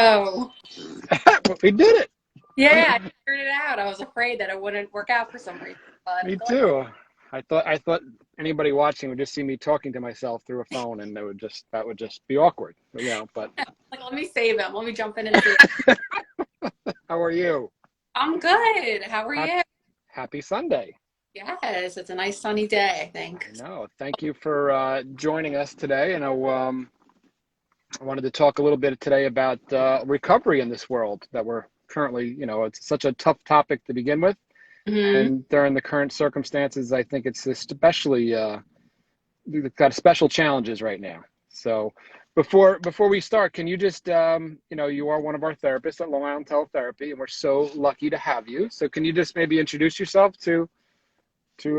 Oh, We did it. yeah, I figured it out. I was afraid that it wouldn't work out for some reason, but I'm Me glad. too. I thought anybody watching would just see me talking to myself through a phone, and that would just be awkward. But Like, let me save him. Let me jump in and save. how are you? I'm good. How are Happy, you? happy Sunday. Yes, it's a nice sunny day, I I think. know. Thank you for joining us today. I wanted to talk a little bit today about recovery in this world that we're currently, it's such a tough topic to begin with. Hmm. And during the current circumstances, I think it's especially we've got special challenges right now. So before we start, can you just you are one of our therapists at Long Island Teletherapy, and we're so lucky to have you. So can you just maybe introduce yourself to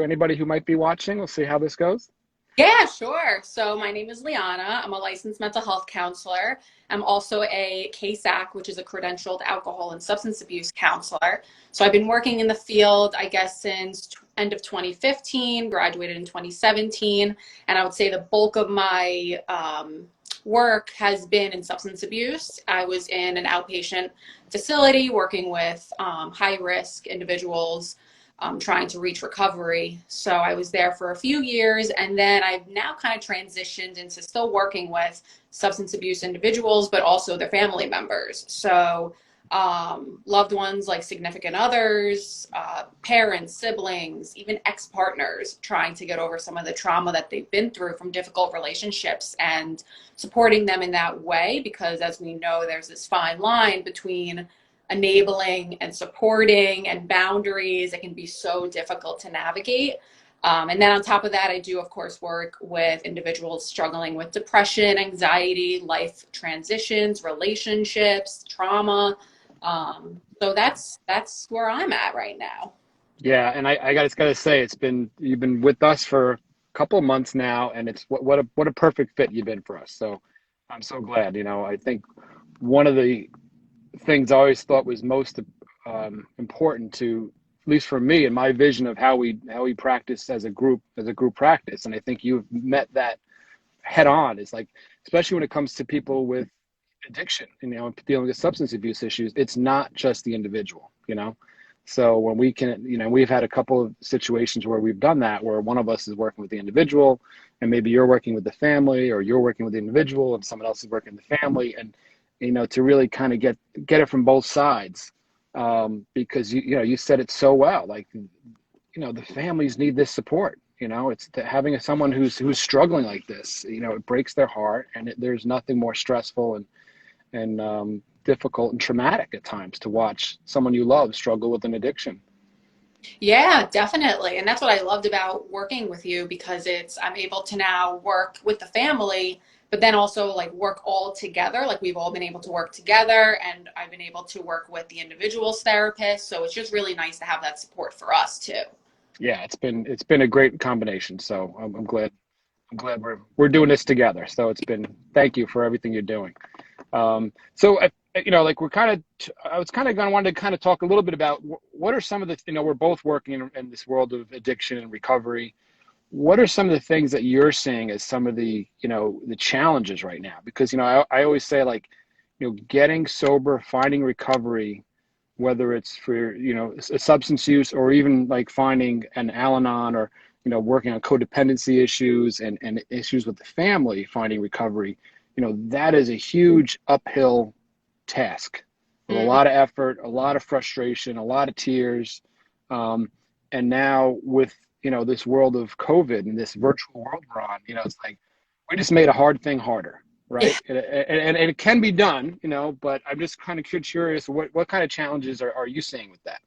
anybody who might be watching? We'll see how this goes. Yeah, sure. So my name is Liana. I'm a licensed mental health counselor. I'm also a KSAC, which is a credentialed alcohol and substance abuse counselor. So I've been working in the field, I guess, since end of 2015, graduated in 2017. And I would say the bulk of my work has been in substance abuse. I was in an outpatient facility working with high risk individuals trying to reach recovery. So I was there for a few years, and then I've now kind of transitioned into still working with substance abuse individuals, but also their family members. So loved ones like significant others, parents, siblings, even ex-partners trying to get over some of the trauma that they've been through from difficult relationships and supporting them in that way. Because as we know, there's this fine line between enabling and supporting and boundaries. It can be so difficult to navigate. And then on top of that, I do, of course, work with individuals struggling with depression, anxiety, life transitions, relationships, trauma. So that's where I'm at right now. Yeah, and I gotta say, you've been with us for a couple of months now, and it's what a perfect fit you've been for us. So I'm so glad. I think one of the things I always thought was most important to, at least for me and my vision of how we practice as a group practice, and I think you've met that head on. Is like, especially when it comes to people with addiction, dealing with substance abuse issues, it's not just the individual. So when we've had a couple of situations where we've done that, where one of us is working with the individual, and maybe you're working with the family, or you're working with the individual, and someone else is working with the family, and to really kind of get it from both sides, because you said it so well. Like, the families need this support. It's having someone who's struggling like this. It breaks their heart, and there's nothing more stressful and difficult and traumatic at times to watch someone you love struggle with an addiction. Yeah, definitely. And that's what I loved about working with you because I'm able to now work with the family, but then also like work all together. Like we've all been able to work together and I've been able to work with the individual's therapist. So it's just really nice to have that support for us too. Yeah, it's been a great combination. So I'm glad we're doing this together. So thank you for everything you're doing. So, like I was kind of going to want to kind of talk a little bit about what are some of the, we're both working in this world of addiction and recovery. What are some of the things that you're seeing as some of the challenges right now? Because, I always say, like, getting sober, finding recovery, whether it's for, a substance use, or even like finding an Al-Anon, or, working on codependency issues and issues with the family, finding recovery, that is a huge uphill task with a Mm. lot of effort, a lot of frustration, a lot of tears. And now with, this world of COVID and this virtual world we're on, it's like we just made a hard thing harder, right? And it can be done, but I'm just kind of curious, what kind of challenges are you seeing with that?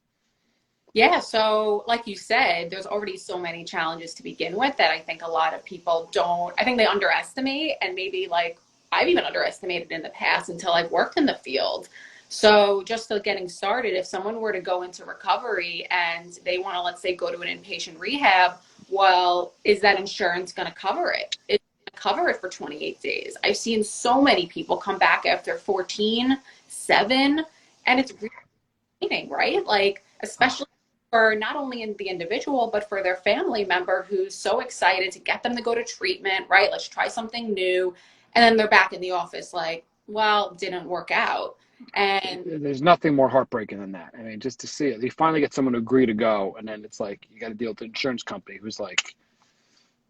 Yeah, so like you said, there's already so many challenges to begin with that I think a lot of people don't, I think they underestimate, and maybe like I've even underestimated in the past until I've worked in the field. So just getting started, if someone were to go into recovery and they want to, let's say, go to an inpatient rehab, well, is that insurance going to cover it? It's going to cover it for 28 days. I've seen so many people come back after 14, 7, and it's really, right? Like, especially for not only in the individual, but for their family member who's so excited to get them to go to treatment, right? Let's try something new. And then they're back in the office like, well, didn't work out. And There's nothing more heartbreaking than that. I mean, just to see it, you finally get someone to agree to go, and then it's like you got to deal with the insurance company who's like,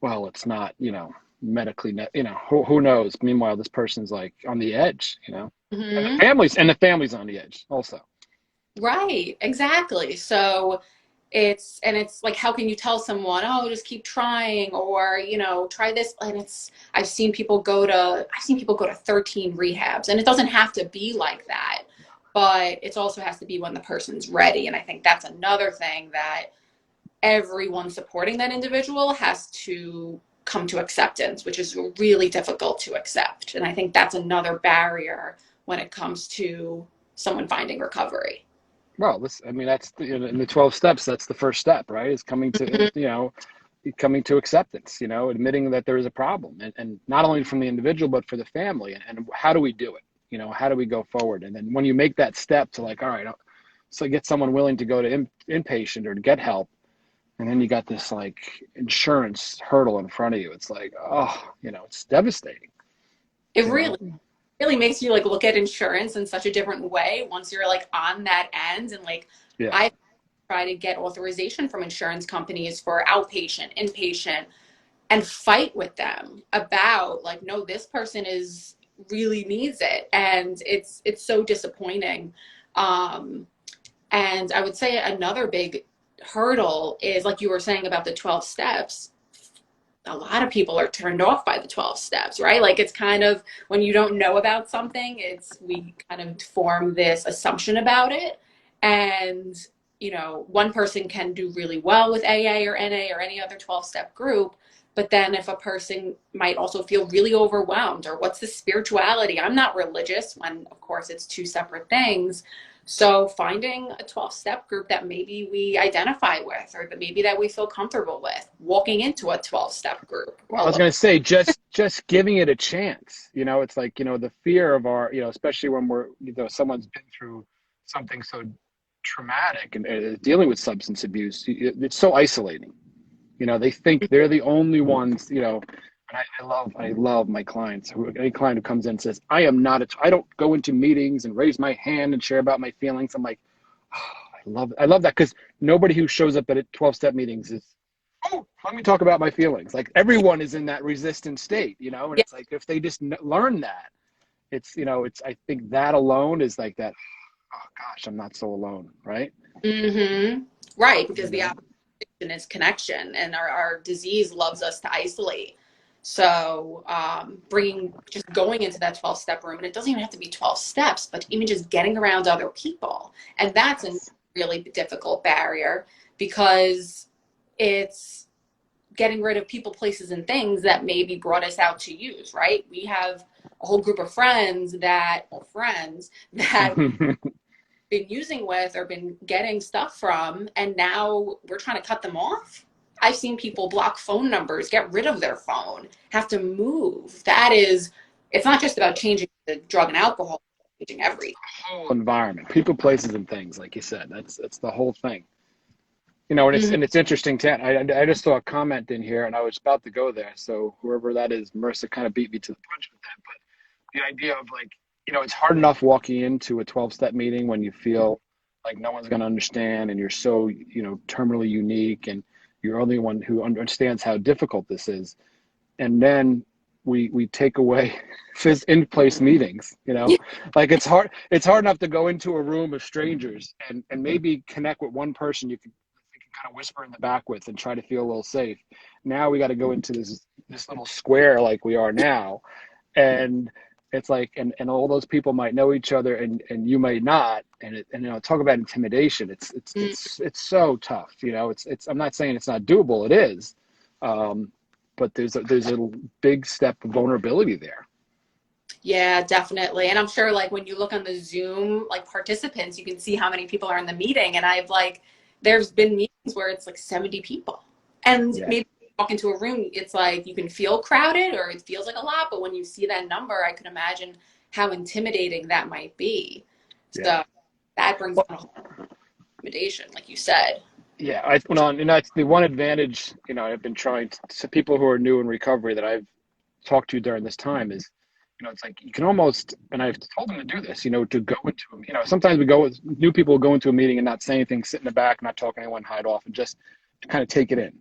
well, it's not, medically, who knows? Meanwhile, this person's like on the edge, and Mhm. the family's on the edge also. Right, exactly. So it's like, how can you tell someone, oh, just keep trying, or try this? And I've seen people go to 13 rehabs, and it doesn't have to be like that, but it also has to be when the person's ready. And I think that's another thing that everyone supporting that individual has to come to acceptance, which is really difficult to accept. And I think that's another barrier when it comes to someone finding recovery. Well, I mean, that's in the 12 steps. That's the first step, right? Is Mhm. coming to acceptance, admitting that there is a problem, and not only from the individual, but for the family. And how do we do it? How do we go forward? And then when you make that step to like, all right, so get someone willing to go to inpatient or to get help, and then you got this like insurance hurdle in front of you. It's like, oh, it's devastating, It you really know? really makes you like look at insurance in such a different way once you're like on that end. And like, Yeah. I try to get authorization from insurance companies for outpatient, inpatient, and fight with them about like, no, this person is really needs it. And it's so disappointing. um and I would say another big hurdle is, like you were saying about the 12 steps, a lot of people are turned off by the 12 steps, right? Like, it's kind of, when you don't know about something, we kind of form this assumption about it. And, one person can do really well with AA or NA or any other 12-step group. But then if a person might also feel really overwhelmed, or what's the spirituality? I'm not religious, when of course it's two separate things. So finding a 12-step group that maybe we identify with, or that maybe that we feel comfortable with, walking into a 12-step group. Well, I was going to say, just giving it a chance. It's like, the fear of our, especially when someone's been through something so traumatic and dealing with substance abuse, it's so isolating. They think they're the only ones, and I love my clients. Any client who comes in and says, I don't go into meetings and raise my hand and share about my feelings. I'm like, oh, I love that, because nobody who shows up at 12-step meetings is, oh, let me talk about my feelings. Like, everyone is in that resistant state, and Yeah. it's like, if they just learn that, I think that alone is like that, oh gosh, I'm not so alone, right? Mm-hmm. Right, because You the know? opposition is connection, and our disease loves us to isolate. So, just going into that 12-step room, and it doesn't even have to be 12 steps, but even just getting around other people. And that's a Yes. really difficult barrier, because it's getting rid of people, places, and things that maybe brought us out to use, right? We have a whole group of friends that been using with or been getting stuff from, and now we're trying to cut them off. I've seen people block phone numbers, get rid of their phone, have to move. It's not just about changing the drug and alcohol, it's changing everything. Whole environment, people, places, and things, like you said. That's the whole thing. And it's Mhm. and it's interesting too. I just saw a comment in here, and I was about to go there. So whoever that is, Marissa kind of beat me to the punch with that. But the idea of like, it's hard enough walking into a 12-step meeting when you feel like no one's going to understand, and you're so, terminally unique, and you're the only one who understands how difficult this is. And then we take away in place meetings, Yeah. like, it's hard enough to go into a room of strangers and maybe connect with one person you can kind of whisper in the back with and try to feel a little safe. Now we got to go into this little square like we are now, and it's like, and all those people might know each other, and you might not, and talk about intimidation. It's so tough. It's I'm not saying it's not doable. It is. um, but there's a big step of vulnerability there. Yeah, definitely. And I'm sure, like, when you look on the Zoom, like, participants, you can see how many people are in the meeting. And there's been meetings where it's like 70 people. And Yeah. maybe you walk into a room, it's like you can feel crowded, or it feels like a lot. But when you see that number, I can imagine how intimidating that might be. Yeah. So that brings Well, on a whole intimidation, like you said. yeah. That's the one advantage, I've been trying to, people who are new in recovery that I've talked to during this time is, It's like you can almost, and I've told them to do this, to go into them. Sometimes we go with new people go into a meeting and not say anything, sit in the back, not talk to anyone, hide off, and just to kind of take it in.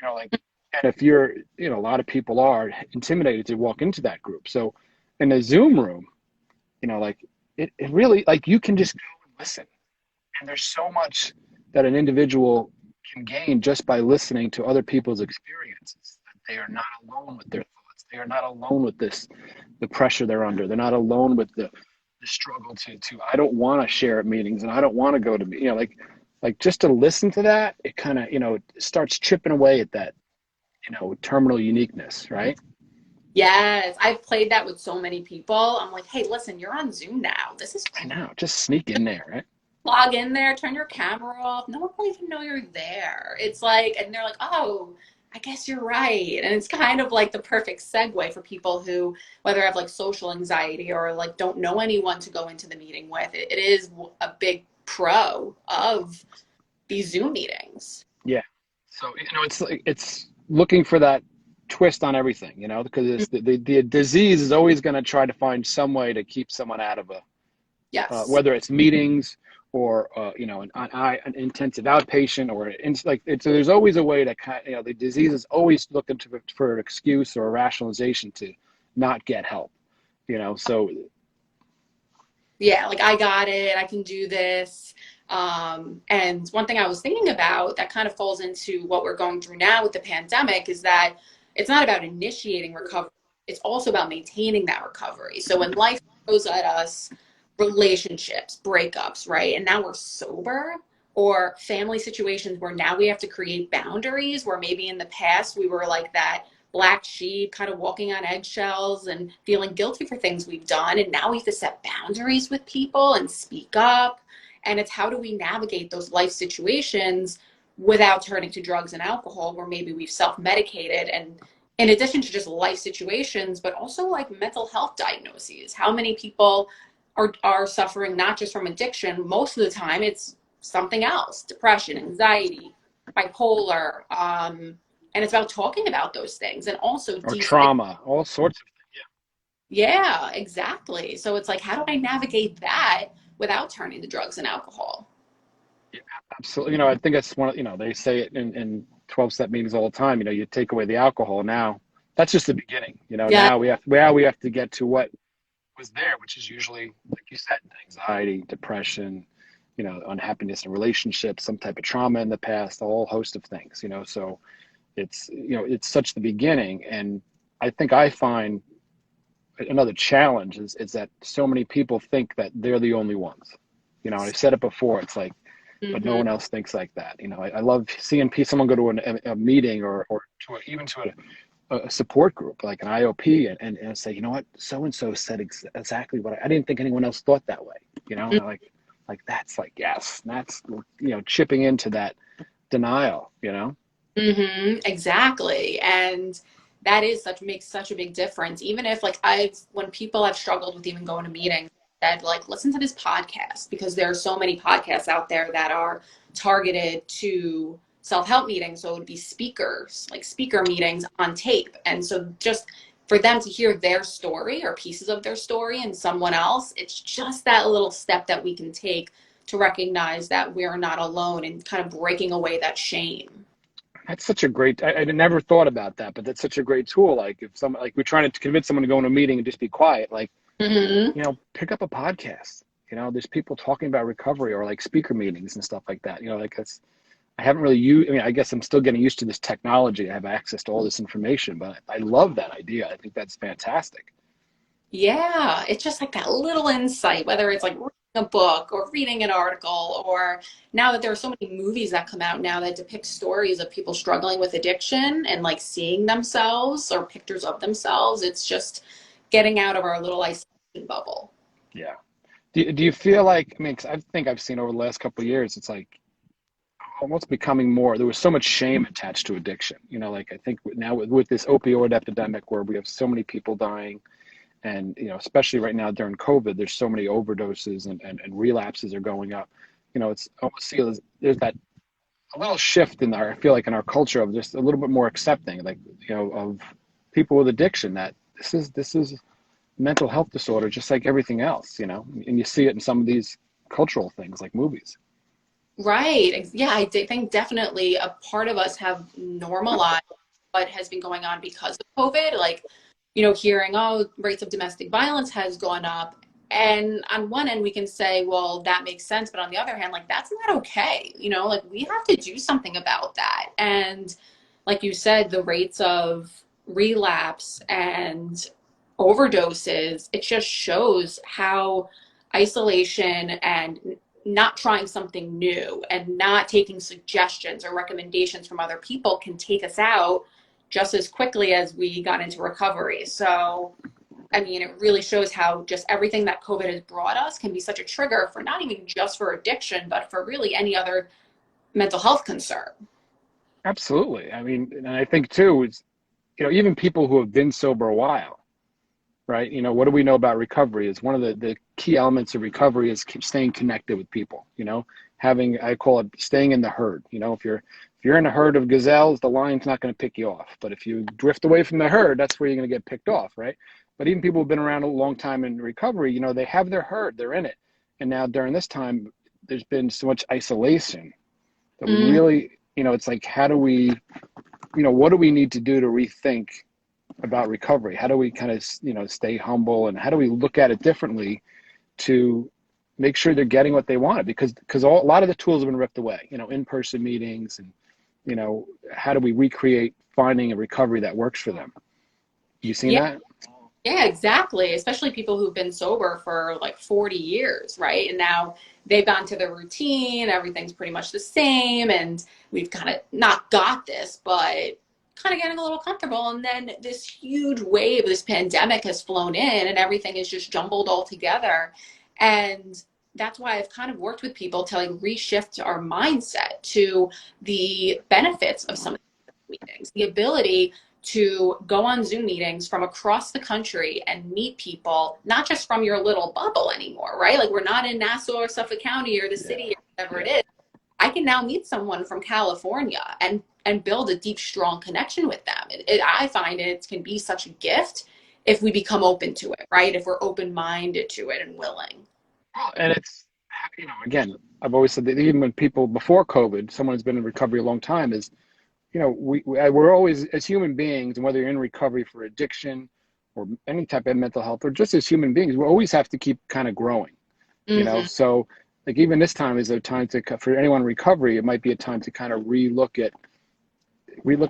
Like, and if you're, a lot of people are intimidated to walk into that group. So in a Zoom room, like it really, like you can just go and listen. And there's so much that an individual can gain just by listening to other people's experiences. That they are not alone with their thoughts. They are not alone with the pressure they're under. They're not alone with the struggle to I don't want to share at meetings and I don't want to go to like just to listen to that, it kind of, it starts chipping away at that, terminal uniqueness, right? Yes, I've played that with so many people. I'm like, hey, listen, you're on Zoom now. This is I know, just sneak in there, right? log in there, turn your camera off. No one will even know you're there. It's like, and they're like, oh, I guess you're right. And it's kind of like the perfect segue for people who, whether have like social anxiety or like don't know anyone to go into the meeting with, it is a big pro of these Zoom meetings. Yeah. So, it's like it's looking for that twist on everything, because the disease is always going to try to find some way to keep someone out of Yes. whether it's meetings or an intensive outpatient or so there's always a way to the disease is always looking for an excuse or a rationalization to not get help. So Yeah, like I got it, I can do this. And one thing I was thinking about that kind of falls into what we're going through now with the pandemic is that it's not about initiating recovery, it's also about maintaining that recovery. So when life throws at us relationships, breakups, right? And now we're sober, or family situations where now we have to create boundaries where maybe in the past we were like that black sheep, kind of walking on eggshells and feeling guilty for things we've done. And now we have to set boundaries with people and speak up. And it's how do we navigate those life situations without turning to drugs and alcohol, where maybe we've self medicated. And in addition to just life situations, but also like mental health diagnoses. How many people are suffering not just from addiction? Most of the time, it's something else: depression, anxiety, bipolar. And it's about talking about those things and also or trauma, all sorts of yeah, exactly. So it's like, how do I navigate that without turning to drugs and alcohol? absolutely. I think that's one of, they say it in 12-step meetings all the time. You take away the alcohol now, that's just the beginning. Yeah. Now we have to get to what was there, which is usually, like you said, anxiety, depression, unhappiness in relationships, some type of trauma in the past, a whole host of things, so it's such the beginning. And I think I find another challenge is that so many people think that they're the only ones, I've said it before, it's like, but no Hmm. one else thinks like that. I love seeing someone go to a meeting or even to a support group like an IOP and say, so and so said exactly what I didn't think anyone else thought that way. And like that's like, yes, that's chipping into that denial. Exactly. And that is such makes such a big difference. Even if like I've when people have struggled with even going to meetings, said like listen to this podcast, because there are so many podcasts out there that are targeted to self-help meetings. So it would be speakers, like speaker meetings on tape. And so just for them to hear their story or pieces of their story and someone else, it's just that little step that we can take to recognize that we're not alone and kind of breaking away that shame. That's such a great, I never thought about that, but that's such a great tool. Like if someone, like we're trying to convince someone to go in a meeting and just be quiet, like, Hmm. pick up a podcast. There's people talking about recovery or like speaker meetings and stuff like that. Like that's, I haven't really used, I guess I'm still getting used to this technology. I have access to all this information, but I love that idea. I think that's fantastic. Yeah, it's just like that little insight, whether it's like reading a book or reading an article, or now that there are so many movies that come out now that depict stories of people struggling with addiction and like seeing themselves or pictures of themselves. It's just getting out of our little isolation bubble. Yeah. Do you feel like, 'cause I think I've seen over the last couple of years, it's like almost becoming more, there was so much shame attached to addiction. Like I think now with this opioid epidemic where we have so many people dying and, especially right now during COVID, there's so many overdoses and relapses are going up. It's almost there's that a little shift in our, I feel like in our culture of just a little bit more accepting, like, of people with addiction that this is mental health disorder just like everything else, you know, and you see it in some of these cultural things like movies. Right. Yeah, I think definitely a part of us have normalized what has been going on because of COVID. Like, hearing, oh, rates of domestic violence has gone up. And on one end, we can say, well, that makes sense. But on the other hand, like, that's not okay. Like, we have to do something about that. And like you said, the rates of relapse and overdoses, it just shows how isolation and not trying something new and not taking suggestions or recommendations from other people can take us out just as quickly as we got into recovery. So, I mean, it really shows how just everything that COVID has brought us can be such a trigger for not even just for addiction, but for really any other mental health concern. Absolutely. I mean, and I think too, it's, you know, even people who have been sober a while, right? You know, what do we know about recovery? Is one of the key elements of recovery is staying connected with people, you know, having, I call it staying in the herd. You know, if you're in a herd of gazelles, the lion's not going to pick you off. But if you drift away from the herd, that's where you're going to get picked off, right? But even people who've been around a long time in recovery, you know, they have their herd, they're in it. And now during this time, there's been so much isolation that we Mm, really, you know, it's like, how do we, you know, what do we need to do to rethink about recovery? How do we kind of, you know, stay humble, and how do we look at it differently to make sure they're getting what they wanted? Because a lot of the tools have been ripped away, you know, in-person meetings, and, you know, how do we recreate finding a recovery that works for them? You seen yeah, that? yeah, exactly. Especially people who've been sober for like 40 years, right? And now they've gone to their routine, everything's pretty much the same, and we've kind of not got this, but kind of getting a little comfortable. And then this huge wave, this pandemic has flown in, and everything is just jumbled all together. And that's why I've kind of worked with people to like reshift our mindset to the benefits of some of these meetings, the ability to go on Zoom meetings from across the country and meet people, not just from your little bubble anymore, right? Like we're not in Nassau or Suffolk County or the Yeah, city or whatever it yeah. is. I can now meet someone from California and build a deep, strong connection with them. I find it can be such a gift if we become open to it, right? If we're open minded to it and willing. And it's, you know, again, I've always said that even when people before COVID, someone who's been in recovery a long time, is, you know, we're always, as human beings, and whether you're in recovery for addiction or any type of mental health, or just as human beings, we always have to keep kind of growing, you know. Mm-hmm. So like even this time is a time to, for anyone in recovery, it might be a time to kind of relook at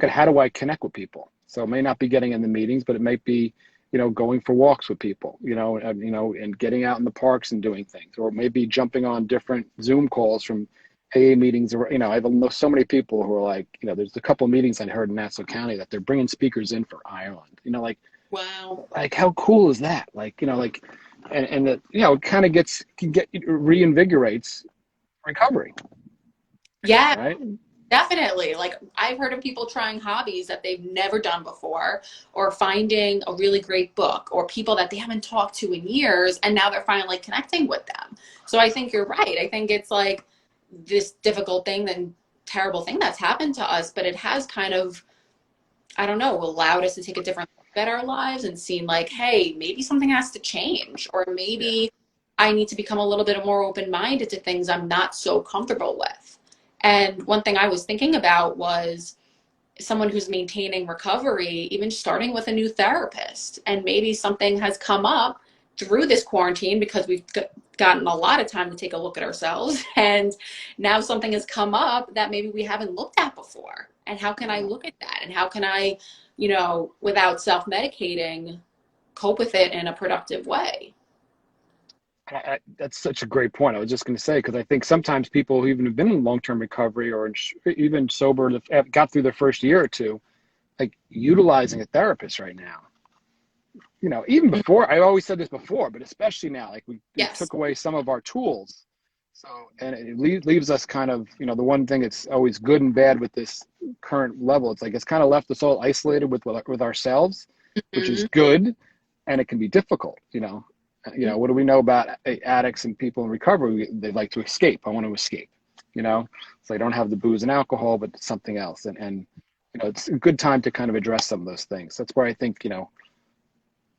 how do I connect with people. So it may not be getting in the meetings, but it might be, you know, going for walks with people, you know, and getting out in the parks and doing things, or maybe jumping on different Zoom calls from AA meetings. Or, you know, I know so many people who are like, you know, there's a couple of meetings I heard in Nassau County that they're bringing speakers in for Ireland, you know, Wow. like how cool is that? Like, you know, like, and that, you know, it kind of reinvigorates recovery, Yeah. right? Definitely. Like I've heard of people trying hobbies that they've never done before, or finding a really great book, or people that they haven't talked to in years, and now they're finally connecting with them. So I think you're right. I think it's like this difficult thing and terrible thing that's happened to us, but it has kind of, I don't know, allowed us to take a different look at our lives and seen like, hey, maybe something has to change, or Yeah. maybe I need to become a little bit more open-minded to things I'm not so comfortable with. And one thing I was thinking about was someone who's maintaining recovery, even starting with a new therapist. And maybe something has come up through this quarantine because we've gotten a lot of time to take a look at ourselves. And now something has come up that maybe we haven't looked at before. And how can I look at that? And how can I, without self medicating, cope with it in a productive way? That's such a great point. I was just going to say, because I think sometimes people who even have been in long-term recovery, or even sober, have got through their first year or two, like utilizing a therapist right now. You know, even before, I always said this before, but especially now, like we Yes. took away some of our tools. So, and it leaves us kind of, you know, the one thing that's always good and bad with this current level, it's like it's kind of left us all isolated with ourselves, which is Mhm. good, and it can be difficult, you know. You know, what do we know about addicts and people in recovery? They like to escape. I want to escape, you know. So they don't have the booze and alcohol, but something else. And you know, it's a good time to kind of address some of those things. That's where I think, you know,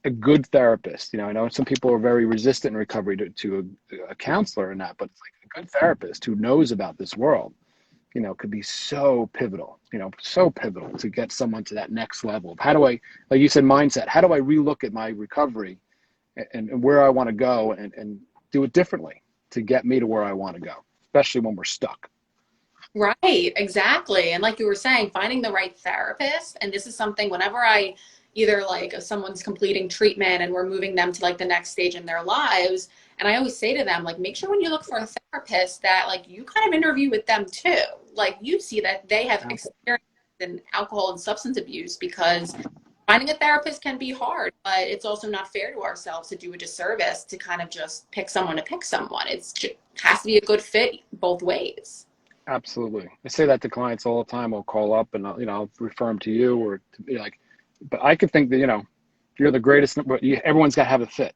a good therapist. I know some people are very resistant in recovery to a counselor and that, but it's like a good therapist who knows about this world, could be so pivotal, so pivotal to get someone to that next level. How do I, like you said, mindset, how do I relook at my recovery and where I want to go and do it differently to get me to where I want to go, especially when we're stuck. Right, exactly. And like you were saying, finding the right therapist. And this is something whenever I either like if someone's completing treatment and we're moving them to like the next stage in their lives. And I always say to them, like, make sure when you look for a therapist that like you kind of interview with them too. Like you see that they have experience in alcohol and substance abuse because finding a therapist can be hard, but it's also not fair to ourselves to do a disservice to kind of just pick someone to pick someone. It's just has to be a good fit both ways. Absolutely. I say that to clients all the time. I'll call up and I'll refer them to you or to be like, but I could think that, you're the greatest, everyone's got to have a fit,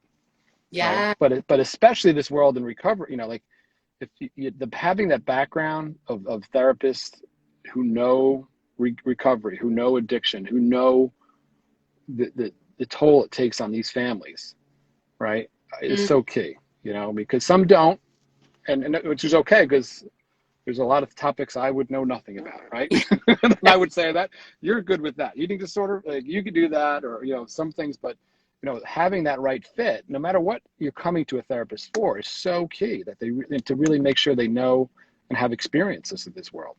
right? Yeah. But especially this world in recovery, like if having that background of therapists who know recovery, who know addiction, who know the toll it takes on these families, right, is Mm. so key, because some don't, and which is okay because there's a lot of topics I would know nothing about, right? And I would say that you're good with that. Eating disorder, like you could do that, or some things, but having that right fit, no matter what you're coming to a therapist for, is so key that to really make sure they know and have experiences of this world.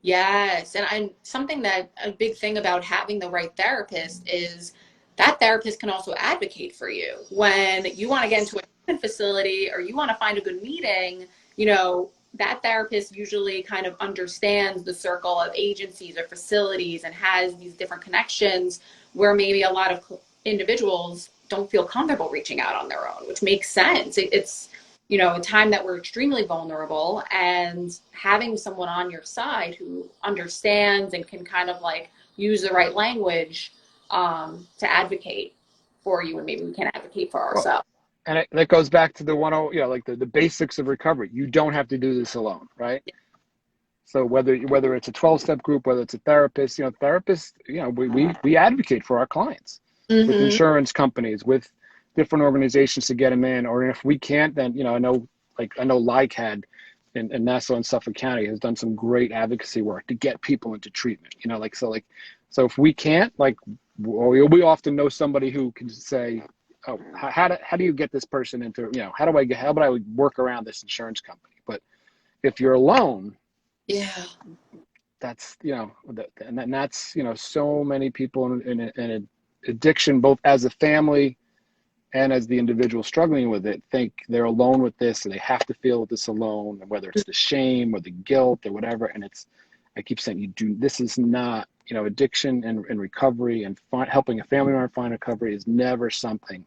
Yes. And something that a big thing about having the right therapist is that therapist can also advocate for you when you want to get into a treatment facility or you want to find a good meeting, that therapist usually kind of understands the circle of agencies or facilities and has these different connections where maybe a lot of individuals don't feel comfortable reaching out on their own, which makes sense. It's a time that we're extremely vulnerable, and having someone on your side who understands and can kind of like use the right language to advocate for you, and maybe we can advocate for Well, ourselves. and that goes back to the like the basics of recovery. You don't have to do this alone, right? So whether it's a 12-step group, whether it's a therapist, therapists, we advocate for our clients with Mm-hmm. insurance companies, with different organizations to get them in. Or if we can't, then I know LICAD in Nassau and Suffolk County has done some great advocacy work to get people into treatment. So if we can't, we often know somebody who can say, oh, how do you get this person into, how about I work around this insurance company? But if you're alone, Yeah. that's and that's so many people in addiction, both as a family and as the individual struggling with it, think they're alone with this and they have to feel this alone, whether it's the shame or the guilt or whatever. And I keep saying, this is not, addiction and recovery and helping a family member find recovery is never something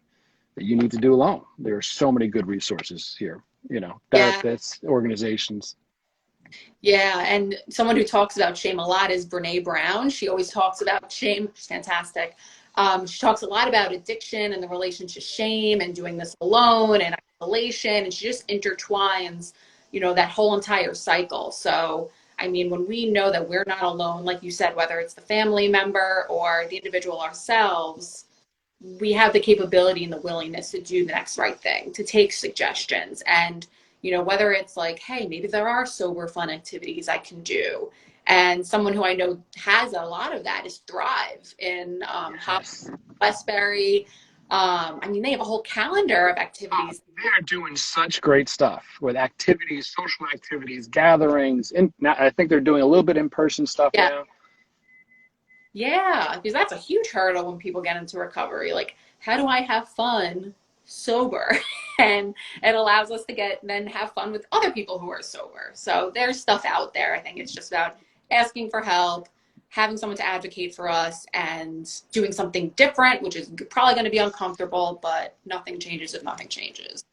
that you need to do alone. There are so many good resources here, Yeah. therapists, organizations. Yeah, and someone who talks about shame a lot is Brene Brown. She always talks about shame. She's fantastic. She talks a lot about addiction and the relationship to shame and doing this alone and isolation. And she just intertwines, that whole entire cycle. So, I mean, when we know that we're not alone, like you said, whether it's the family member or the individual ourselves, we have the capability and the willingness to do the next right thing, to take suggestions. And, whether it's like, hey, maybe there are sober, fun activities I can do. And someone who I know has a lot of that is Thrive in Yes. Westbury. I mean, they have a whole calendar of activities. They're doing such great stuff with activities, social activities, gatherings. Now, I think they're doing a little bit in-person stuff Yeah. now. Yeah, because that's a huge hurdle when people get into recovery. Like, how do I have fun sober? And it allows us to then have fun with other people who are sober. So there's stuff out there. I think it's just about asking for help, having someone to advocate for us, and doing something different, which is probably going to be uncomfortable, but nothing changes if nothing changes.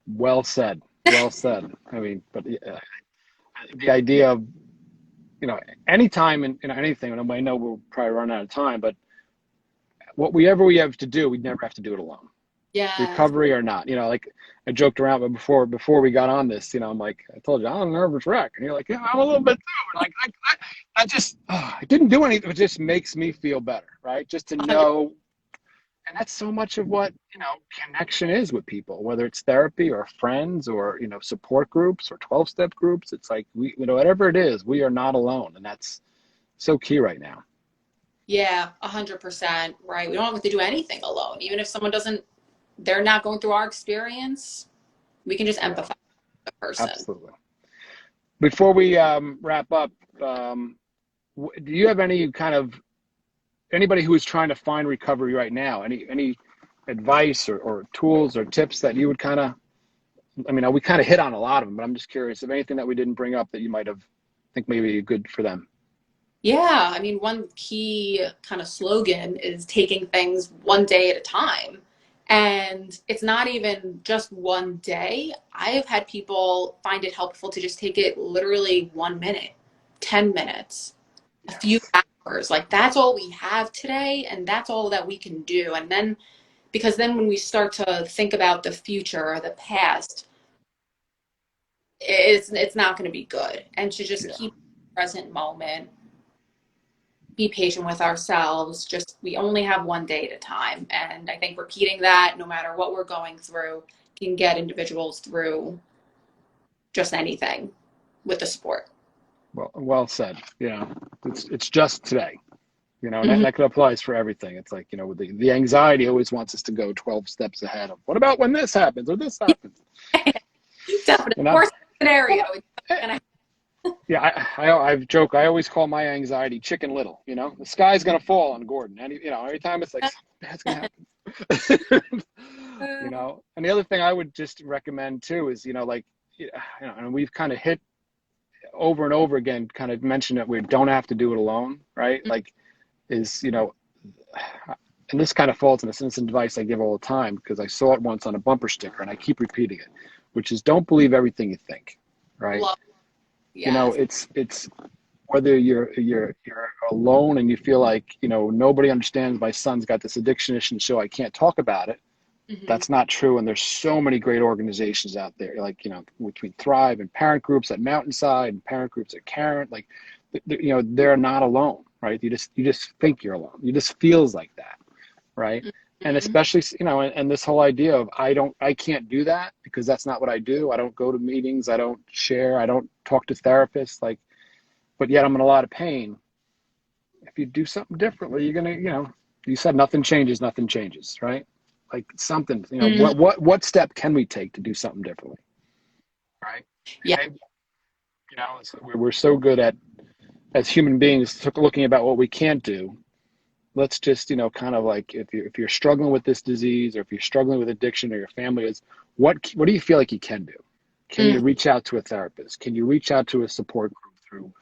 Well said. Well said. I mean, but the idea of, anytime in anything, and I know we'll probably run out of time, but we have to do, we never have to do it alone. Yes. Recovery or not, like I joked around, but before we got on this, I'm like, I told you I'm a nervous wreck, and you're like, yeah, I'm a little bit too. Like I just, I didn't do anything. It just makes me feel better, right? Just to 100. know And that's so much of what, connection is with people, whether it's therapy or friends or, support groups or 12-step groups. It's like whatever it is, we are not alone. And that's so key right now. Yeah, 100%, right. We don't have to do anything alone. Even if someone doesn't, they're not going through our experience, we can just Yeah, empathize with the person. absolutely. Before we wrap up, um, do you have any kind of anybody who is trying to find recovery right now? Any advice or tools or tips that you would kind of? I mean, we kind of hit on a lot of them, but I'm just curious if anything that we didn't bring up that you might have think maybe good for them. Yeah, I mean, one key kind of slogan is taking things one day at a time. And it's not even just one day. I have had people find it helpful to just take it literally 1 minute, 10 minutes, a few Yes. hours. Like that's all we have today, and that's all that we can do. And then, because then when we start to think about the future or the past, it's not going to be good. And to just Yeah. keep the present moment, be patient with ourselves. Just we only have one day at a time. And I think repeating that, no matter what we're going through, can get individuals through just anything with the support. Well said. It's just today. And that, Mm-hmm. that applies for everything. It's like, the anxiety always wants us to go 12 steps ahead of what about when this happens or this happens? Definitely. You know? Worst scenario. Well, yeah, I joke. I always call my anxiety Chicken Little. The sky's gonna fall on Gordon. And every time it's like something bad's gonna happen. And the other thing I would just recommend too is like and we've kind of hit over and over again, kind of mentioned that we don't have to do it alone, right? Like is and this kind of falls in a sentence and advice I give all the time because I saw it once on a bumper sticker and I keep repeating it, which is don't believe everything you think, right? Love. Yes. It's whether you're alone and you feel like nobody understands my son's got this addiction issue, so I can't talk about it. Mm-hmm. That's not true, and there's so many great organizations out there, like between Thrive and parent groups at Mountainside and parent groups at Carent, like they're not alone, right? You just think you're alone. You just feels like that, right? And Mm-hmm. especially and this whole idea of I can't do that because that's not what I do. I don't go to meetings, I don't share, I don't talk to therapists, like, but yet I'm in a lot of pain. If you do something differently, you're gonna you said nothing changes, right? Like something, Mm-hmm. what step can we take to do something differently, right? And Yeah. maybe we're so good at as human beings looking about what we can't do. Let's just kind of like if you're struggling with this disease or if you're struggling with addiction or your family is, what do you feel like you can do? Can you Mm-hmm. reach out to a therapist? Can you reach out to a support group through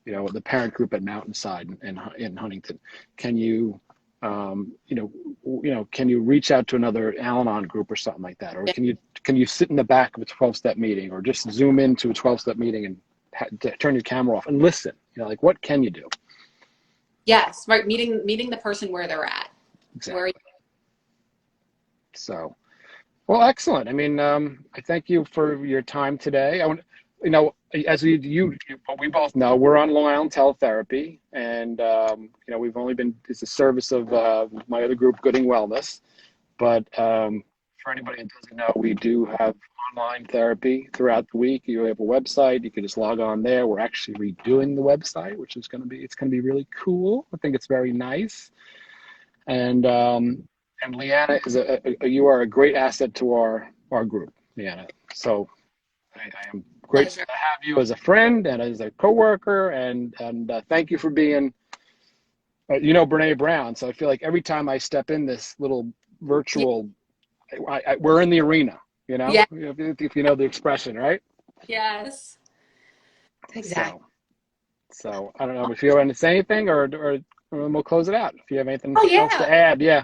the parent group at Mountainside in Huntington? Can you can you reach out to another Al-Anon group or something like that? Or can you sit in the back of a 12-step meeting or just zoom into a 12-step meeting and turn your camera off and listen? Like what can you do? Yes. Right. Meeting the person where they're at. Where. Exactly. So, well, excellent. I mean, I thank you for your time today. As we both know, we're on Long Island Teletherapy, and we've only been it's a service of my other group, Gooding Wellness. But for anybody that doesn't know, we do have online therapy throughout the week. You have a website; you can just log on there. We're actually redoing the website, which is going to be really cool. I think it's very nice, and Liana you are a great asset to our group, Liana. So I am grateful Pleasure. to have you as a friend and as a coworker, and thank you for being, Brene Brown. So I feel like every time I step in this little Yeah. virtual, we're in the arena. Yeah. If you know the expression, right? Yes. Exactly. So, I don't know if you want to say anything, or we'll close it out. If you have anything Oh else to yeah. add, yeah.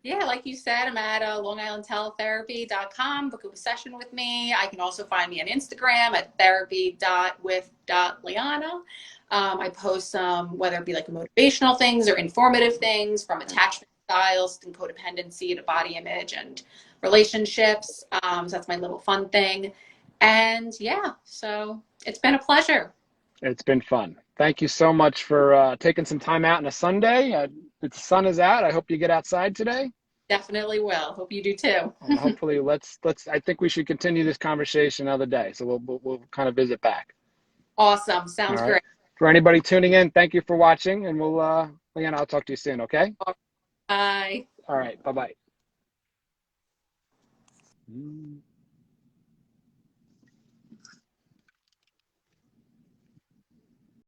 Yeah, like you said, I'm at longislandteletherapy.com. Book a session with me. I can also find me on Instagram at therapy.with.liana. I post some, whether it be like motivational things or informative things from attachment styles and codependency to body image and relationships. So that's my little fun thing. And yeah, so it's been a pleasure. It's been fun. Thank you so much for taking some time out on a Sunday. The sun is out. I hope you get outside today. Definitely will. Hope you do too. And hopefully let's I think we should continue this conversation another day. So we'll kind of visit back. Awesome. All Sounds right. great. For anybody tuning in, thank you for watching, and Leanna, I'll talk to you soon, okay? Bye. All right, bye-bye.